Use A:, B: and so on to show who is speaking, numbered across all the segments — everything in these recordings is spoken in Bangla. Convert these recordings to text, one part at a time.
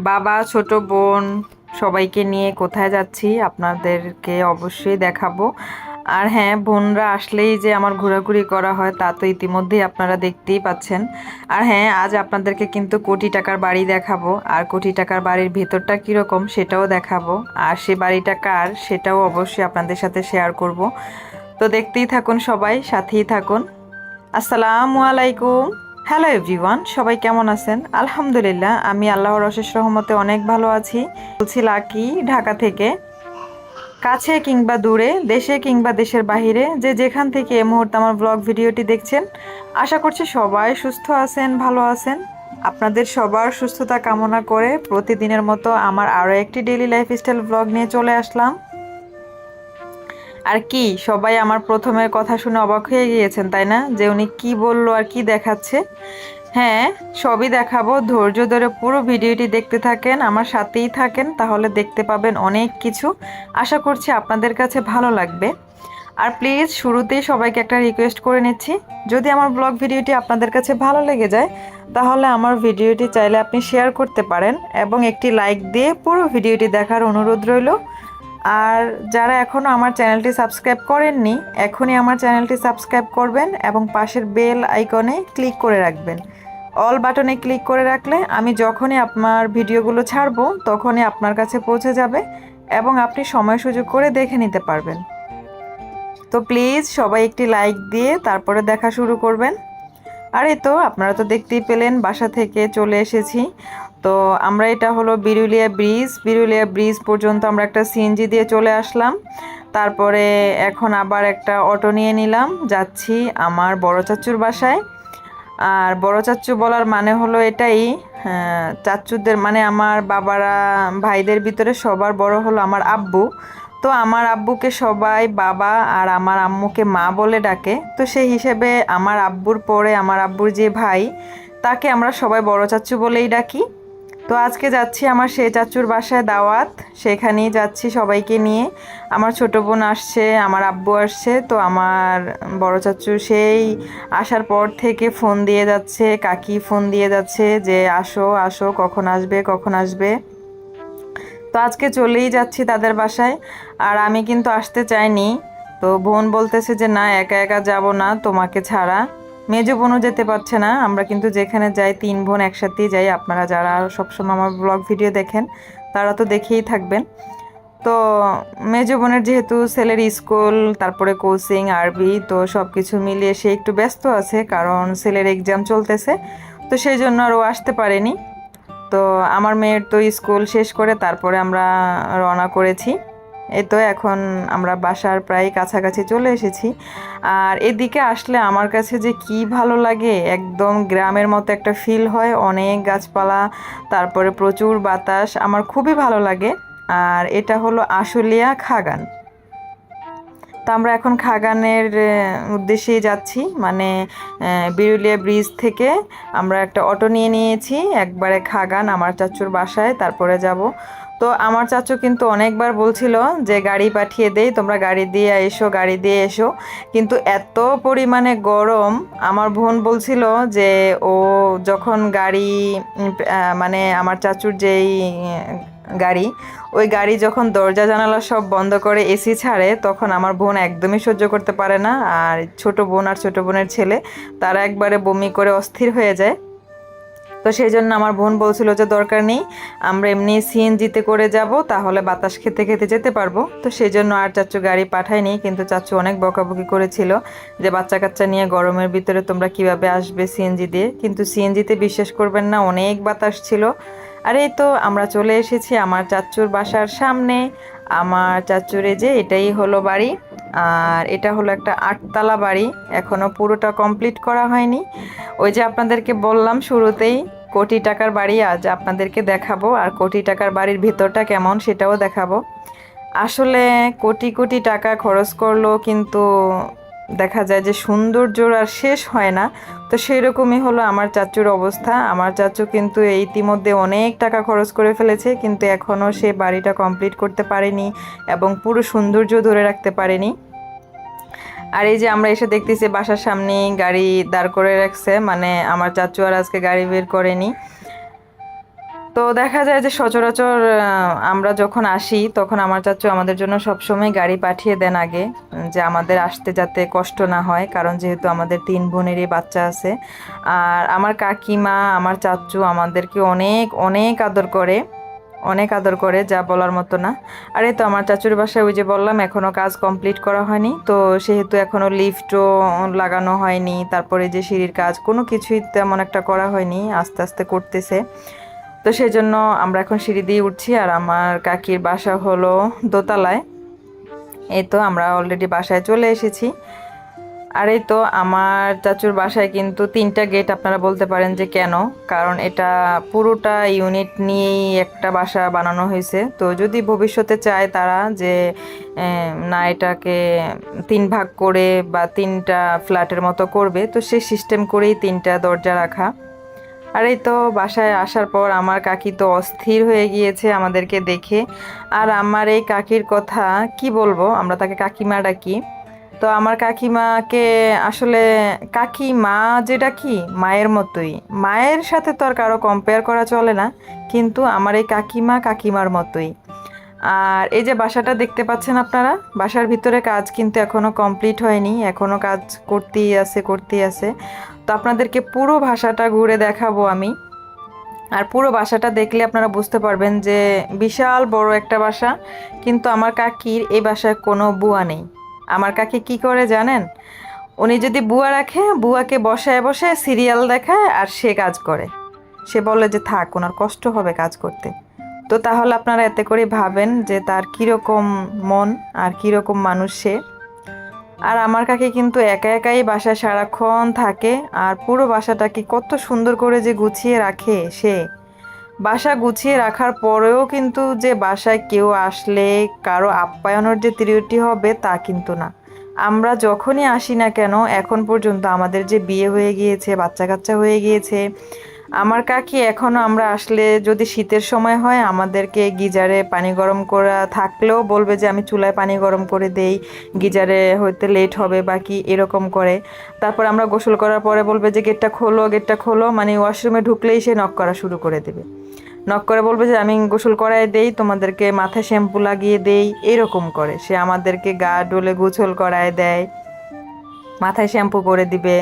A: বাবা, ছোট বোন সবাইকে নিয়ে কোথায় যাচ্ছি আপনাদেরকে অবশ্যই দেখাবো। আর হ্যাঁ, বোনরা আসলেই যে আমার ঘোরাঘুরি করা হয় তা তো ইতিমধ্যেই আপনারা দেখতেই পাচ্ছেন। আর হ্যাঁ, আজ আপনাদেরকে কিন্তু কোটি টাকার বাড়ি দেখাবো, আর কোটি টাকার বাড়ির ভেতরটা কীরকম সেটাও দেখাবো, আর সে বাড়িটা কার সেটাও অবশ্যই আপনাদের সাথে শেয়ার করব। তো দেখতেই থাকুন, সবাই সাথেই থাকুন। আসসালামু আলাইকুম। হ্যালো এভরিওয়ান, সবাই কেমন আছেন? আলহামদুলিল্লাহ, আমি আল্লাহর অশেষ রহমতে অনেক ভালো আছি। বলছি লাকি, ঢাকা থেকে। কাছে কিংবা দূরে, দেশে কিংবা দেশের বাহিরে, যে যেখান থেকে এই মুহূর্তে আমার ব্লগ ভিডিওটি দেখছেন, আশা করছি সবাই সুস্থ আছেন, ভালো আছেন। আপনাদের সবার সুস্থতা কামনা করে প্রতিদিনের মতো আমার আরও একটি ডেইলি লাইফস্টাইল ব্লগ নিয়ে চলে আসলাম। আর কি, সবাই আমার প্রথমের কথা শুনে অবাক হয়ে গিয়েছেন তাই না, যে উনি কি বললো আর কি দেখাচ্ছে। হ্যাঁ, সবই দেখাবো, ধৈর্য ধরে পুরো ভিডিওটি দেখতে থাকেন, আমার সাথেই থাকেন, তাহলে দেখতে পাবেন অনেক কিছু। আশা করছি আপনাদের কাছে ভালো লাগবে। আর প্লিজ শুরুতেই সবাইকে একটা রিকোয়েস্ট করে নিচ্ছি, যদি আমার ব্লগ ভিডিওটি আপনাদের কাছে ভালো লেগে যায় তাহলে আমার ভিডিওটি চাইলে আপনি শেয়ার করতে পারেন এবং একটি লাইক দিয়ে পুরো ভিডিওটি দেখার অনুরোধ রইল। আর যারা এখনও আমার চ্যানেলটি সাবস্ক্রাইব করেননি, এখনই আমার চ্যানেলটি সাবস্ক্রাইব করবেন এবং পাশের বেল আইকনে ক্লিক করে রাখবেন। অল বাটনে ক্লিক করে রাখলে আমি যখনই আপনার ভিডিওগুলো ছাড়বো তখনই আপনার কাছে পৌঁছে যাবে এবং আপনি সময় সুযোগ করে দেখে নিতে পারবেন। তো প্লিজ সবাই একটি লাইক দিয়ে তারপরে দেখা শুরু করবেন। আর এই তো আপনারা তো দেখতেই পেলেন, বাসা থেকে চলে এসেছি। তো আমরা, এটা হলো বিরুলিয়া ব্রিজ পর্যন্ত আমরা একটা সিএনজি দিয়ে চলে আসলাম। তারপরে এখন আবার একটা অটো নিয়ে নিলাম, যাচ্ছি আমার বড় চাচ্চুর বাসায়। আর বড় চাচ্চু বলার মানে হলো এটাই, চাচ্চুদের মানে আমার বাবারা ভাইদের ভিতরে সবার বড় হলো আমার আব্বু। তো আমার আব্বুকে সবাই বাবা আর আমার আম্মুকে মা বলে ডাকে, তো সেই হিসেবে আমার আব্বুর পরে আমার আব্বুর যে ভাই, তাকে আমরা সবাই বড় চাচ্চু বলেই ডাকি। তো আজকে যাচ্ছি আমার সেই চাচুর বাসায় দাওয়াত, সেখানেই যাচ্ছি সবাইকে নিয়ে। আমার ছোট বোন আসছে, আমার আব্বু আসছে। তো আমার বড় চাচু সেই আসার পর থেকে ফোন দিয়ে যাচ্ছে, কাকি ফোন দিয়ে যাচ্ছে যে আসো আসো, কখন আসবে কখন আসবে। তো আজকে চলেই যাচ্ছি তাদের বাসায়। আর আমি কিন্তু আসতে চাইনি, তো বোন বলতেছে যে না, একা একা যাব না তোমাকে ছাড়া। মেজো বোনও যেতে পারছে না। আমরা কিন্তু যেখানে যাই 3 বোন একসাথেই যাই। আপনারা যারা সবসময় আমার ব্লগ ভিডিও দেখেন তারা তো দেখেই থাকবেন। তো মেজো বোনের যেহেতু ছেলের স্কুল, তারপরে কোচিং, আরবি, তো সব কিছু মিলিয়ে সে একটু ব্যস্ত আছে, কারণ ছেলের এক্সাম চলতেছে। তো সেই জন্য আর ও আসতে পারেনি। তো আমার মেয়ের তো স্কুল শেষ করে তারপরে আমরা রওনা করেছি। এই তো এখন আমরা বাসার প্রায় কাছাকাছি চলে এসেছি। আর এদিকে আসলে আমার কাছে যে কি ভালো লাগে, একদম গ্রামের মতো একটা ফিল হয়, অনেক গাছপালা, তারপরে প্রচুর বাতাস, আমার খুবই ভালো লাগে। আর এটা হলো আশুলিয়া খাগান। তো আমরা এখন খাগানের উদ্দেশ্যেই যাচ্ছি, মানে বিরুলিয়া ব্রিজ থেকে আমরা একটা অটো নিয়ে নিয়েছি একবারে খাগান আমার চাচুর বাসায়, তারপরে যাব। তো আমার চাচু কিন্তু অনেকবার বলছিল যে গাড়ি পাঠিয়ে দেই, তোমরা গাড়ি দিয়ে এসো, গাড়ি দিয়ে এসো। কিন্তু এত পরিমাণে গরম, আমার বোন বলছিল যে ও যখন গাড়ি মানে আমার চাচুর যেই গাড়ি, ওই গাড়ি যখন দরজা জানালা সব বন্ধ করে এসি ছাড়ে, তখন আমার বোন একদমই সহ্য করতে পারে না। আর ছোট বোন আর ছোট বোনের ছেলে, তারা একবারে বমি করে অস্থির হয়ে যায়। তো সেই জন্য আমার বোন বলছিল যে দরকার নেই, আমরা এমনি সিএনজিতে করে যাব, তাহলে বাতাস খেতে খেতে যেতে পারবো। তো সেই জন্য আর চাচু গাড়ি পাঠায়নি, কিন্তু চাচু অনেক বকাবকি করেছিল যে বাচ্চা কাচ্চা নিয়ে গরমের ভিতরে তোমরা কিভাবে আসবে সিএনজি দিয়ে। কিন্তু সিএনজিতে বিশ্বাস করবেন না, অনেক বাতাস ছিল। আর এই তো আমরা চলে এসেছি আমার চাচুর বাসার সামনে। আমার চাচুর যে এটাই হলো বাড়ি। আর এটা হলো একটা 8তলা বাড়ি, এখনও পুরোটা কমপ্লিট করা হয়নি। ওই যে আপনাদেরকে বললাম শুরুতেই, কোটি টাকার বাড়ি আজ আপনাদেরকে দেখাবো, আর কোটি টাকার বাড়ির ভেতরটা কেমন সেটাও দেখাবো। আসলে কোটি কোটি টাকা খরচ করলেও কিন্তু দেখা যায় যে সৌন্দর্যর আর শেষ হয় না। তো সেই রকমই হলো আমার চাচুর অবস্থা। আমার চাচু কিন্তু ইতিমধ্যে অনেক টাকা খরচ করে ফেলেছে, কিন্তু এখনও সে বাড়িটা কমপ্লিট করতে পারেনি এবং পুরো সৌন্দর্য ধরে রাখতে পারেনি। আর এই যে আমরা এসে দেখতেছি বাসার সামনে গাড়ি দাঁড় করে রাখছে, মানে আমার চাচু আর আজকে গাড়ি বের করেনি। তো দেখা যায় যে সচরাচর আমরা যখন আসি তখন আমার চাচু আমাদের জন্য সবসময় গাড়ি পাঠিয়ে দেন আগে, যে আমাদের আসতে যাতে কষ্ট না হয়, কারণ যেহেতু আমাদের 3 বোনেরই বাচ্চা আছে। আর আমার কাকিমা আমার চাচু আমাদেরকে অনেক অনেক আদর করে, অনেক আদর করে, যা বলার মতো না। আর এই তো আমার চাচুর বাসায় ওই যে বললাম এখনও কাজ কমপ্লিট করা হয়নি, তো সেহেতু এখনও লিফটও লাগানো হয়নি, তারপরে যে সিঁড়ির কাজ কোনো কিছুই তেমন একটা করা হয়নি, আস্তে আস্তে করতেছে। তো সেই জন্য আমরা এখন সিঁড়ি দিয়ে উঠছি। আর আমার কাকির বাসা হলো দোতলায়। এই তো আমরা অলরেডি বাসায় চলে এসেছি। আর এই তো আমার চাচুর বাসায় কিন্তু 3টা গেট, আপনারা বলতে পারেন যে কেন, কারণ এটা পুরোটা ইউনিট নিয়েই একটা বাসা বানানো হয়েছে। তো যদি ভবিষ্যতে চায় তারা যে না এটাকে 3 ভাগ করে বা 3টা ফ্ল্যাটের মতো করবে, তো সেই সিস্টেম করেই 3টা দরজা রাখা। আর এই তো বাসায় আসার পর আমার কাকি তো অস্থির হয়ে গিয়েছে আমাদেরকে দেখে। আর আমার এই কাকির কথা কি বলবো, আমরা তাকে কাকিমা ডাকি। তো আমার কাকিমাকে আসলে কাকিমা যেটা কি মায়ের মতোই, মায়ের সাথে তো আর কারো কম্পেয়ার করা চলে না, কিন্তু আমার এই কাকিমা কাকিমার মতোই। আর এই যে বাসাটা দেখতে পাচ্ছেন আপনারা, বাসার ভিতরে কাজ কিন্তু এখনও কমপ্লিট হয়নি, এখনও কাজ করতেই আছে করতেই আছে। তো আপনাদেরকে পুরো বাসাটা ঘুরে দেখাবো আমি। আর পুরো বাসাটা দেখলে আপনারা বুঝতে পারবেন যে বিশাল বড় একটা বাসা, কিন্তু আমার কাকির এই বাসায় কোনো বুয়া নেই। আমার কাকি কি করে জানেন, উনি যদি বুয়া রাখে, বুয়াকে বসায় বসায় সিরিয়াল দেখায় আর সে কাজ করে। সে বলে যে থাক, ওনার কষ্ট হবে কাজ করতে। তো তাহলে আপনারা এতে করে ভাবেন যে তার কীরকম মন আর কীরকম মানুষ সে। আর আমার কাকি কিন্তু একা একাই বাসায় সারাক্ষণ থাকে, আর পুরো বাসাটাকে কত সুন্দর করে যে গুছিয়ে রাখে সে। বাসা গুছিয়ে রাখার পরেও কিন্তু যে বাসায় কেউ আসলে কারো আপ্যায়নের যে তৃপ্তি হবে তা কিন্তু না। আমরা যখনই আসি না কেন এখন পর্যন্ত, আমাদের যে বিয়ে হয়ে গিয়েছে, বাচ্চা কাচ্চা হয়ে গিয়েছে, আমার কাকি এখনও আমরা আসলে যদি শীতের সময় হয় আমাদেরকে গিজারে পানি গরম করা থাকলেও বলবে যে আমি চুলায় পানি গরম করে দেই, গিজারে হইতে লেট হবে বা কি এরকম করে। তারপর আমরা গোসল করার পরে বলবে যে গেটটা খোলো, গেটটা খোলো, মানে ওয়াশরুমে ঢুকলেই সে নক করা শুরু করে দেবে। নক করে বলবে যে আমি গোসল করায় দেই, তোমাদেরকে মাথায় শ্যাম্পু লাগিয়ে দেই, এরকম করে সে আমাদেরকে গা ডলে গোসল করায় দেয়, মাথায় শ্যাম্পু করে দিবে।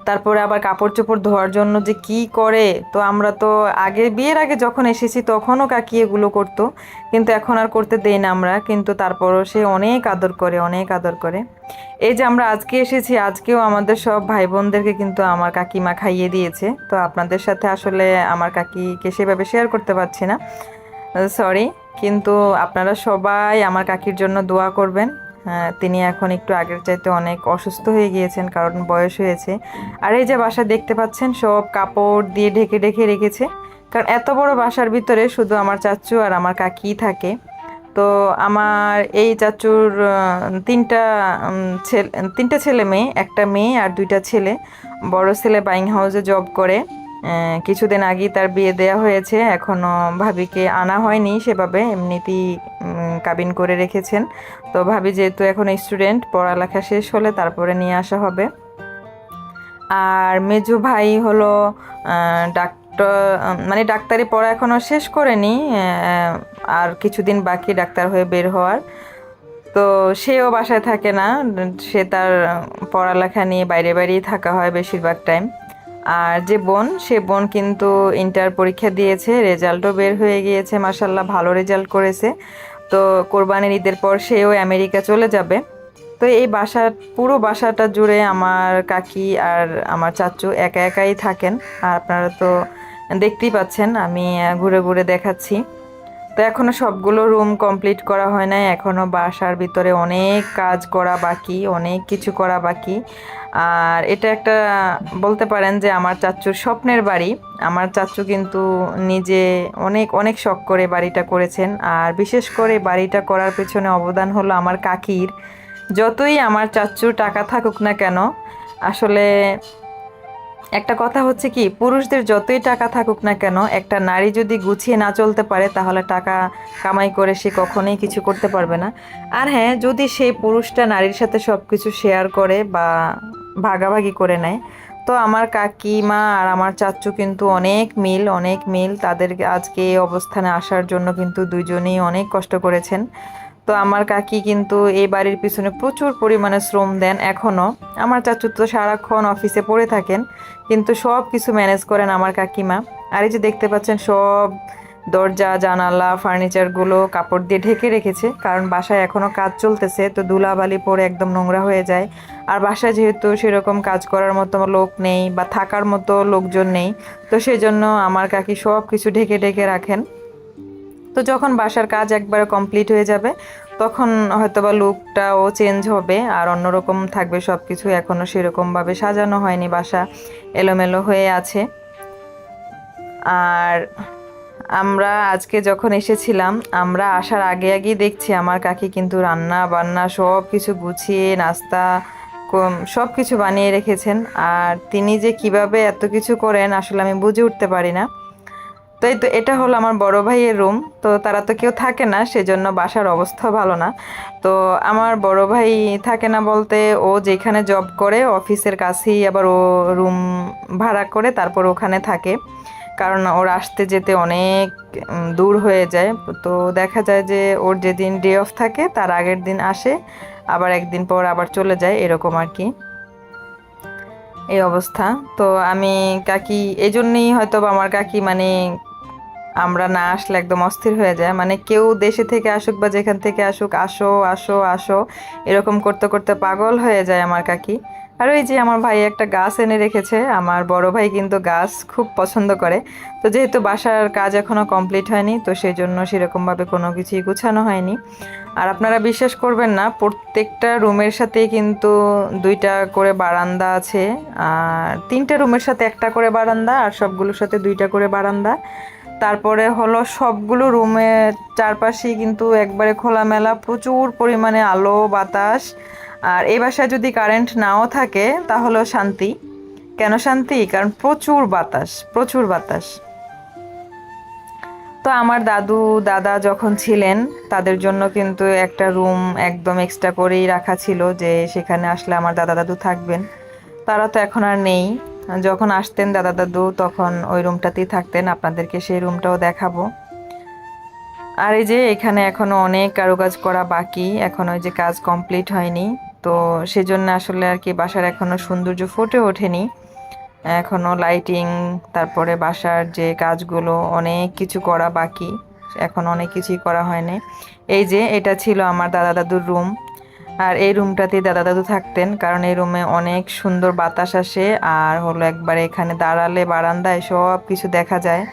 A: তারপরে আবার কাপড় চোপড় ধোয়ার জন্য যে কি করে, তো আমরা তো আগে বিয়ের আগে যখন এসেছি তখনও কাকি এগুলো করতো, কিন্তু এখন আর করতে দেই না আমরা, কিন্তু তারপরও সে অনেক আদর করে, অনেক আদর করে। এই যে আমরা আজকে এসেছি, আজকেও আমাদের সব ভাই বোনদেরকে কিন্তু আমার কাকিমা খাইয়ে দিয়েছে। তো আপনাদের সাথে আসলে আমার কাকিকে সেভাবে শেয়ার করতে পারছি না, সরি। কিন্তু আপনারা সবাই আমার কাকির জন্য দোয়া করবেন। তিনি এখন একটু আগের চাইতে অনেক অসুস্থ হয়ে গিয়েছেন, কারণ বয়স হয়েছে। আর এই যে বাসা দেখতে পাচ্ছেন সব কাপড় দিয়ে ঢেকে ঢেকে রেখেছে, কারণ এত বড় বাসার ভিতরে শুধু আমার চাচু আর আমার কাকি থাকে। তো আমার এই চাচুর 3টা ছেলে মেয়ে, একটা মেয়ে আর 2টা ছেলে। বড় ছেলে বাইং হাউসে জব করে, কিছুদিন আগেই তার বিয়ে দেওয়া হয়েছে, এখনও ভাবিকে আনা হয়নি সেভাবে, এমনিতেই কাবিন করে রেখেছেন। তো ভাবি যেহেতু এখন স্টুডেন্ট, পড়ালেখা শেষ হলে তারপরে নিয়ে আসা হবে। আর মেজু ভাই হলো ডাক্তার, মানে ডাক্তারি পড়া এখনও শেষ করেনি, আর কিছুদিন বাকি ডাক্তার হয়ে বের হওয়ার। তো সেও বাসায় থাকে না, সে তার পড়ালেখা নিয়ে বাইরে বাইরেই থাকা হয় বেশিরভাগ টাইম। আর যে বোন, সে বোন কিন্তু ইন্টার পরীক্ষা দিয়েছে, রেজাল্টও বের হয়ে গিয়েছে, মাসাল্লাহ ভালো রেজাল্ট করেছে। তো কোরবানির ঈদের পর সেও আমেরিকা চলে যাবে। তো এই বাসার পুরো বাসাটা জুড়ে আমার কাকি আর আমার চাচু একা একাই থাকেন। আর আপনারা তো দেখতেই পাচ্ছেন, আমি ঘুরে ঘুরে দেখাচ্ছি। তো এখনও সবগুলো রুম কমপ্লিট করা হয় নাই, এখনও বাসার ভিতরে অনেক কাজ করা বাকি, অনেক কিছু করা বাকি। আর এটা একটা বলতে পারেন যে আমার চাচুর স্বপ্নের বাড়ি। আমার চাচু কিন্তু নিজে অনেক অনেক শখ করে বাড়িটা করেছেন, আর বিশেষ করে বাড়িটা করার পেছনে অবদান হলো আমার কাকির। যতই আমার চাচুর টাকা থাকুক না কেন, আসলে একটা কথা হচ্ছে কি, পুরুষদের যতই টাকা থাকুক না কেন, একটা নারী যদি গুছিয়ে না চলতে পারে তাহলে টাকা কামাই করে সে কখনোই কিছু করতে পারবে না। আর হ্যাঁ, যদি সেই পুরুষটা নারীর সাথে সব কিছু শেয়ার করে বা ভাগাভাগি করে নেয়, তো আমার কাকিমা আর আমার চাচু কিন্তু অনেক মিল তাদের আজকে এই অবস্থানে আসার জন্য কিন্তু দুইজনেই অনেক কষ্ট করেছেন। তো আমার কাকি কিন্তু এই বাড়ির পিছনে প্রচুর পরিমাণে শ্রম দেন এখনও। আমার চাচু তো সারাক্ষণ অফিসে পড়ে থাকেন, কিন্তু সব কিছু ম্যানেজ করেন আমার কাকিমা। আর এই যে দেখতে পাচ্ছেন সব দরজা জানালা ফার্নিচারগুলো কাপড় দিয়ে ঢেকে রেখেছে, কারণ বাসায় এখনও কাজ চলতেছে, তো ধুলাবালি পরে একদম নোংরা হয়ে যায়। আর বাসায় যেহেতু সেরকম কাজ করার মতো লোক নেই বা থাকার মতো লোকজন নেই, তো সেই জন্য আমার কাকি সব কিছু ঢেকে ঢেকে রাখেন। তো যখন বাসার কাজ একবারে কমপ্লিট হয়ে যাবে তখন হয়তোবা লুকটাও চেঞ্জ হবে আর অন্যরকম থাকবে সব কিছু। এখনও সেরকমভাবে সাজানো হয়নি, বাসা এলোমেলো হয়ে আছে। আর আমরা আজকে যখন এসেছিলাম, আমরা আসার আগে আগেই দেখছি আমার কাকি কিন্তু রান্না বান্না সব কিছু গুছিয়ে নাস্তা সব কিছু বানিয়ে রেখেছেন। আর তিনি যে কিভাবে এত কিছু করেন আসলে আমি বুঝে উঠতে পারি না। তো এই তো এটা হলো আমার বড় ভাইয়ের রুম। তো তারা তো কেউ থাকে না, সেজন্য বাসার অবস্থা ভালো না। তো আমার বড় ভাই থাকে না বলতে, ও যেখানে জব করে অফিসের কাছেই আবার ও রুম ভাড়া করে তারপর ওখানে থাকে, কারণ ওর আসতে যেতে অনেক দূর হয়ে যায়। তো দেখা যায় যে ওর যেদিন ডে অফ থাকে তার আগের দিন আসে, আবার একদিন পর আবার চলে যায়, এরকম আর কি এই অবস্থা। তো আমি কাকি এই জন্যই হয়তো বা আমার কাকি মানে আমরা না আসলে একদম অস্থির হয়ে যায়, মানে কেউ দেশে থেকে আসুক বা যেখান থেকে আসুক, আসো আসো আসো এরকম করতে করতে পাগল হয়ে যায় আমার কাকি। আর ওই যে আমার ভাই একটা গাছ এনে রেখেছে, আমার বড় ভাই কিন্তু গাছ খুব পছন্দ করে। তো যেহেতু বাসার কাজ এখনও কমপ্লিট হয়নি, তো সেই জন্য সেরকমভাবে কোনো কিছুই গুছানো হয়নি। আর আপনারা বিশ্বাস করবেন না, প্রত্যেকটা রুমের সাথে কিন্তু দুইটা করে বারান্দা আছে, আর তিনটা রুমের সাথে একটা করে বারান্দা, আর সবগুলোর সাথে দুইটা করে বারান্দা। তারপরে হলো সবগুলো রুমের চারপাশেই কিন্তু একবারে খোলামেলা, প্রচুর পরিমাণে আলো বাতাস। আর এই বাসায় যদি কারেন্ট নাও থাকে তাহলেও শান্তি। কেন শান্তি? কারণ প্রচুর বাতাস, প্রচুর বাতাস। তো আমার দাদু দাদা যখন ছিলেন তাদের জন্য কিন্তু একটা রুম একদম এক্সট্রা করেই রাখা ছিল, যে সেখানে আসলে আমার দাদা দাদু থাকবেন। তারা তো এখন আর নেই। যখন আসতেন দাদা দাদু তখন ওই রুমটাতেই থাকতেন, আপনাদেরকে সেই রুমটাও দেখাবো। আর এই যে এখানে এখনো অনেক কারুকাজ করা বাকি, এখন ওই যে কাজ কমপ্লিট হয়নি, তো সেজন্য আসলে আর কি বাসার এখনো সৌন্দর্য ফুটে ওঠেনি। এখনো লাইটিং, তারপরে বাসার যে কাজগুলো অনেক কিছু করা বাকি, এখন অনেক কিছুই করা হয়নি। এই যে এটা ছিল আমার দাদা দাদুর রুম, আর এই রুমটাতেই দাদা দাদু থাকতেন, কারণ এই রুমে অনেক সুন্দর বাতাস আসে, আর হলো একবারে এখানে দাঁড়ালে বারান্দায় সব কিছু দেখা যায়।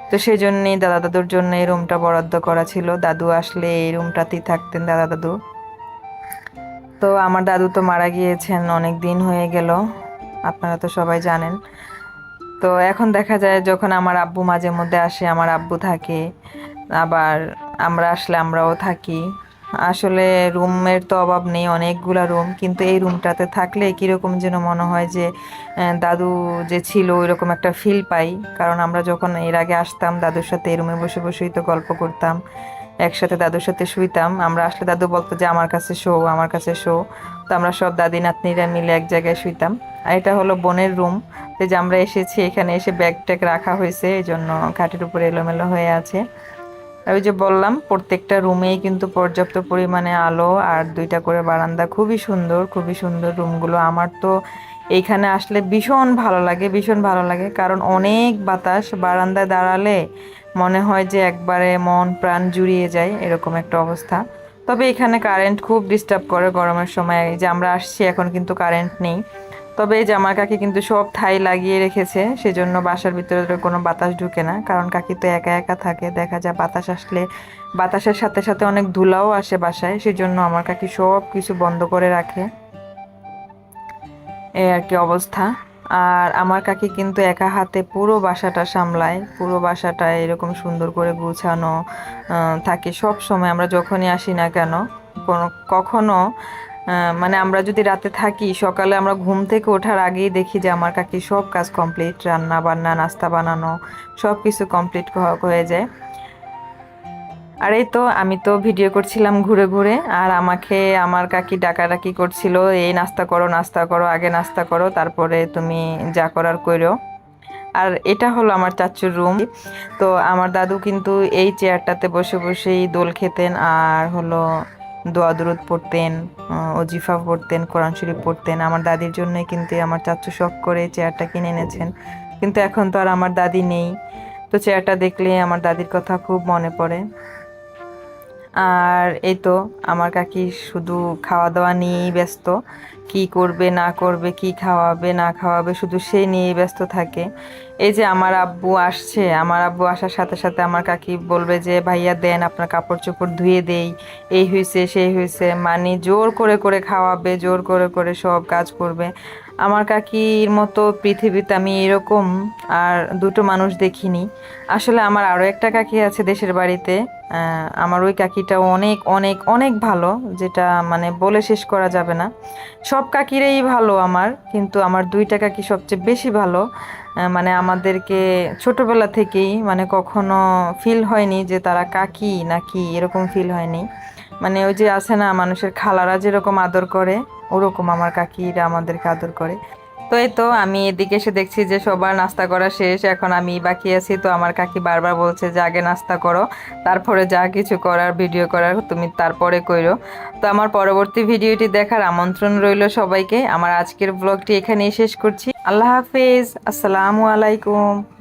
A: তো সেই জন্যই দাদা দাদুর জন্য এই রুমটা বরাদ্দ করা ছিল, দাদু আসলে এই রুমটাতেই থাকতেন দাদা দাদু। তো আমার দাদু তো মারা গিয়েছেন অনেক দিন হয়ে গেল, আপনারা তো সবাই জানেন। তো এখন দেখা যায় যখন আমার আব্বু মাঝে মধ্যে আসে, আমার আব্বু থাকে, আবার আমরা আসলে আমরাও থাকি। আসলে রুমের তো অভাব নেই, অনেকগুলা রুম, কিন্তু এই রুমটাতে থাকলে কীরকম যেন মনে হয় যে দাদু যে ছিল ওইরকম একটা ফিল পাই। কারণ আমরা যখন এর আগে আসতাম দাদুর সাথে এই রুমে বসে বসেই তো গল্প করতাম, একসাথে দাদুর সাথে শুইতাম। আমরা আসলে দাদু বলতো যে আমার কাছে শো, আমার কাছে শো। তো আমরা সব দাদি নাতনিরা মিলে এক জায়গায় শুইতাম। আর এটা হলো বোনের রুম, যে আমরা এসেছি এখানে এসে ব্যাগ ট্যাগ রাখা হয়েছে, এই জন্য খাটের উপরে এলোমেলো হয়ে আছে। আর ওই যে বললাম প্রত্যেকটা রুমেই কিন্তু পর্যাপ্ত পরিমাণে আলো আর দুইটা করে বারান্দা, খুবই সুন্দর, খুবই সুন্দর রুমগুলো। আমার তো এইখানে আসলে ভীষণ ভালো লাগে, ভীষণ ভালো লাগে, কারণ অনেক বাতাস, বারান্দায় দাঁড়ালে মনে হয় যে একবারে মন প্রাণ জুড়িয়ে যায়, এরকম একটা অবস্থা। তবে এখানে কারেন্ট খুব ডিস্টার্ব করে গরমের সময়, এই যে আমরা আসছি এখন কিন্তু কারেন্ট নেই। তবে এই যে আমার কাকি কিন্তু সব ঠাই লাগিয়ে রেখেছে, সেজন্য বাসার ভিতরে কোনো বাতাস ঢুকে না, কারণ কাকি তো একা একা থাকে, দেখা যায় বাতাস আসলে বাতাসের সাথে সাথে অনেক ধুলাও আসে বাসায়, সেজন্য আমার কাকি সব কিছু বন্ধ করে রাখে, এই আর কি অবস্থা। আর আমার কাকি কিন্তু একা হাতে পুরো বাসাটা সামলায়, পুরো বাসাটা এরকম সুন্দর করে গুছানো থাকে সব সময়। আমরা যখনই আসি না কেন, কখনো মানে আমরা যদি রাতে থাকি, সকালে আমরা ঘুম থেকে ওঠার আগেই দেখি যে আমার কাকি সব কাজ কমপ্লিট, রান্না বান্না নাস্তা বানানো সব কিছু কমপ্লিট হয়ে যায়। আর এই তো আমি তো ভিডিও করছিলাম ঘুরে ঘুরে, আর আমাকে আমার কাকি ডাকাডাকি করছিল, এই নাস্তা করো নাস্তা করো, আগে নাস্তা করো তারপরে তুমি যা করার কইরো। আর এটা হলো আমার চাচুর রুম। তো আমার দাদু কিন্তু এই চেয়ারটাতে বসে বসেই দোল খেতেন, আর হলো দোয়া দুরুদ পড়তেন, ওজিফা পড়তেন, কোরআন শরীফ পড়তেন। আমার দাদির জন্যই কিন্তু আমার চাচু শখ করে এই চেয়ারটা কিনে এনেছেন। কিন্তু এখন তো আর আমার দাদি নেই, তো চেয়ারটা দেখলে আমার দাদির কথা খুব মনে পড়ে। আর এই তো আমার কাকি শুধু খাওয়া দাওয়া নিয়েই ব্যস্ত, কি করবে না করবে, কি খাওয়াবে না খাওয়াবে, শুধু সেই নিয়েই ব্যস্ত থাকে। এই যে আমার আব্বু আসছে, আমার আব্বু আসার সাথে সাথে আমার কাকি বলবে যে ভাইয়া দেন আপনার কাপড় চোপড় ধুয়ে দেই, এই হয়েছে সেই হয়েছে, মানে জোর করে করে খাওয়াবে, জোর করে করে সব কাজ করবে। আমার কাকির মতো পৃথিবীতে আমি এরকম আর দুটো মানুষ দেখিনি। আসলে আমার আরও একটা কাকি আছে দেশের বাড়িতে, আমার ওই কাকিটাও অনেক অনেক অনেক ভালো, যেটা মানে বলে শেষ করা যাবে না। সব কাকিরাই ভালো আমার, কিন্তু আমার দুইটা কাকি সবচেয়ে বেশি ভালো। মানে আমাদেরকে ছোটবেলা থেকেই মানে কখনো ফিল হয়নি যে তারা কাকি নাকি, এরকম ফিল হয়নি। মানে ওই যে আছে না মানুষের খালারা যেরকম আদর করে, ওরকম আমার কাকিরা আমাদেরকে আদর করে। তো এই তো আমি এদিকে এসে দেখছি যে সবার নাস্তা করা শেষ, এখন আমি বাকি আছি। তো আমার কাকি বারবার বলছে যে আগে নাস্তা করো, তারপরে যা কিছু করার ভিডিও করার তুমি তারপরে কইরো। তো আমার পরবর্তী ভিডিওটি দেখার আমন্ত্রণ রইল সবাইকে। আমার আজকের ব্লগটি এখানেই শেষ করছি। আল্লাহ হাফেজ, আসসালামু আলাইকুম।